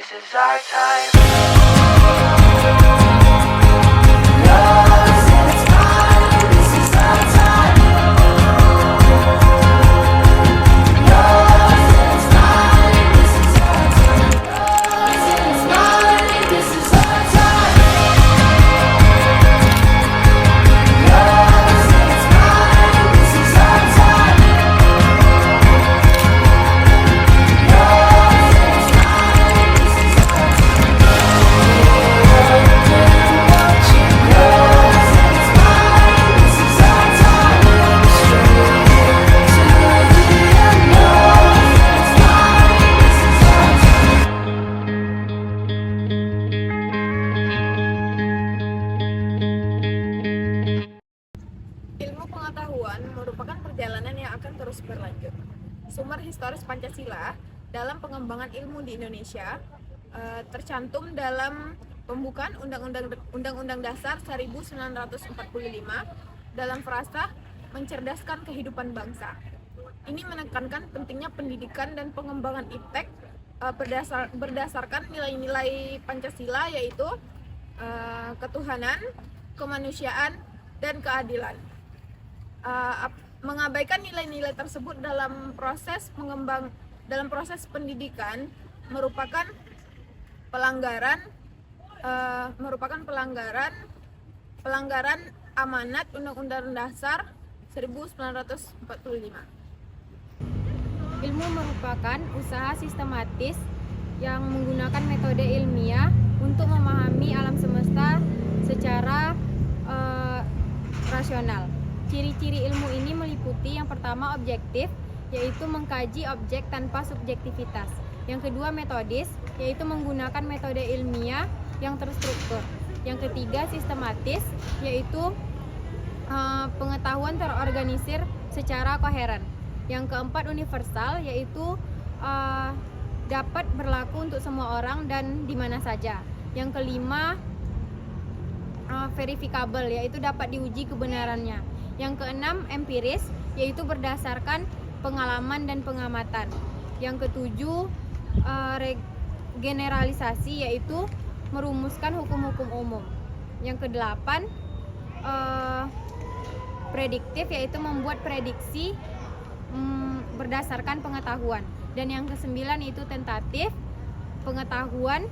This is our time. Yours and it's mine. This is our time. Yours and it's mine. This is our time. Yours and it's mine. This is our time. Yours and it's mine. This is our time. Ilmu pengetahuan merupakan perjalanan yang akan terus berlanjut. Sumber historis Pancasila dalam pengembangan ilmu di Indonesia tercantum dalam pembukaan Undang-Undang Dasar 1945 dalam frasa mencerdaskan kehidupan bangsa. Ini menekankan pentingnya pendidikan dan pengembangan iptek berdasarkan nilai-nilai Pancasila, yaitu ketuhanan, kemanusiaan, dan keadilan. Mengabaikan nilai-nilai tersebut dalam proses pendidikan merupakan pelanggaran amanat Undang-Undang Dasar 1945. Ilmu merupakan usaha sistematis yang menggunakan metode ilmiah untuk memahami alam semesta secara rasional. Ciri-ciri ilmu ini meliputi yang pertama objektif, yaitu mengkaji objek tanpa subjektivitas. Yang kedua metodis, yaitu menggunakan metode ilmiah yang terstruktur. Yang ketiga sistematis, yaitu pengetahuan terorganisir secara koheren. Yang keempat universal, yaitu dapat berlaku untuk semua orang dan di mana saja. Yang kelima verifikabel, yaitu dapat diuji kebenarannya. Yang keenam empiris, yaitu berdasarkan pengalaman dan pengamatan. Yang ketujuh generalisasi, yaitu merumuskan hukum-hukum umum. Yang kedelapan prediktif, yaitu membuat prediksi berdasarkan pengetahuan. Dan yang kesembilan itu tentatif, pengetahuan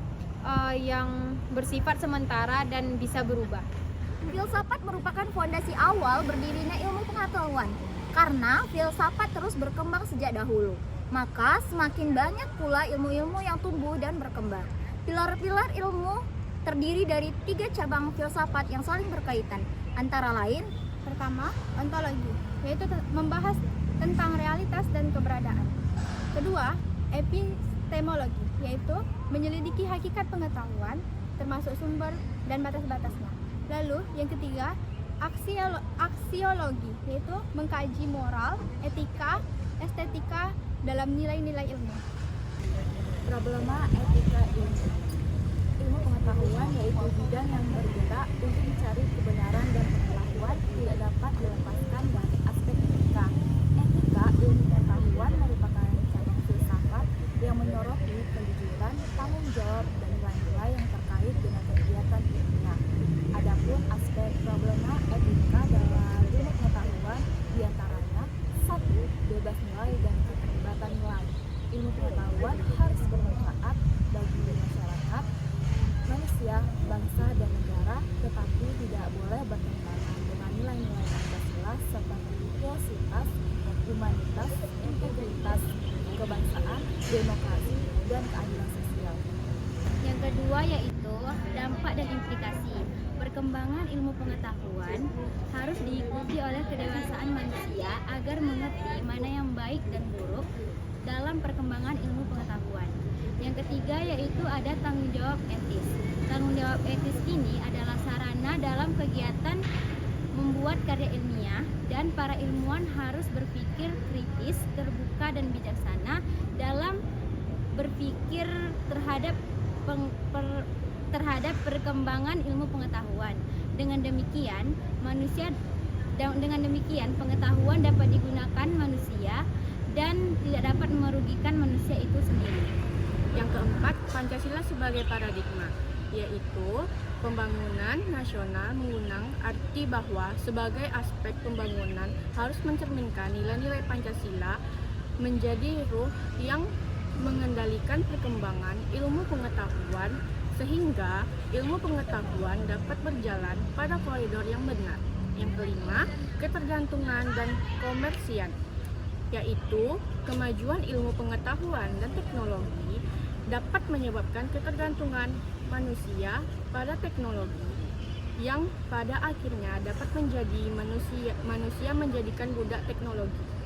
yang bersifat sementara dan bisa berubah. Filsafat merupakan fondasi awal berdirinya ilmu pengetahuan, karena filsafat terus berkembang sejak dahulu. Maka semakin banyak pula ilmu-ilmu yang tumbuh dan berkembang. Pilar-pilar ilmu terdiri dari 3 cabang filsafat yang saling berkaitan, antara lain: pertama, ontologi, yaitu membahas tentang realitas dan keberadaan. Kedua, epistemologi, yaitu menyelidiki hakikat pengetahuan, termasuk sumber dan batas-batasnya. Lalu yang ketiga, aksiologi, yaitu mengkaji moral, etika, estetika dalam nilai-nilai ilmu. Problema etika ilmu pengetahuan yaitu bidang yang bergerak untuk mencari kebenaran dan pengetahuan tidak dapat dilepaskan dari aspek etika. Etika ilmu pengetahuan merupakan cabang filsafat yang menyoroti kejujuran, tanggung jawab, dan nilai-nilai yang terkait dengan kegiatan ilmiah. Adapun aspek problema etika dalam ilmu pengetahuan diantaranya: 1. Bebas nilai dan keterlibatan nilai. Ilmu pengetahuan harus bermanfaat bagi masyarakat, manusia, bangsa, dan negara, tetapi tidak boleh bertentangan dengan nilai-nilai Pancasila seperti inklusivitas, humanitas, integritas, kebangsaan, demokrasi, dan keadilan sosial. Yang kedua yaitu dampak dan implikasi. Perkembangan ilmu pengetahuan harus diikuti oleh kedewasaan manusia agar mengerti mana yang baik dan buruk dalam perkembangan ilmu pengetahuan. Yang ketiga yaitu ada tanggung jawab etis. Tanggung jawab etis ini adalah sarana dalam kegiatan membuat karya ilmiah, dan para ilmuwan harus berpikir kritis, terbuka, dan bijaksana dalam berpikir terhadap perkembangan ilmu pengetahuan. Dengan demikian pengetahuan dapat digunakan manusia dan tidak dapat merugikan manusia itu sendiri. Yang keempat, Pancasila sebagai paradigma, yaitu pembangunan nasional mengundang arti bahwa sebagai aspek pembangunan harus mencerminkan nilai-nilai Pancasila menjadi ruh yang mengendalikan perkembangan ilmu pengetahuan sehingga ilmu pengetahuan dapat berjalan pada koridor yang benar. Yang kelima, ketergantungan dan komersian, yaitu kemajuan ilmu pengetahuan dan teknologi dapat menyebabkan ketergantungan manusia pada teknologi yang pada akhirnya dapat menjadi manusia menjadikan budak teknologi.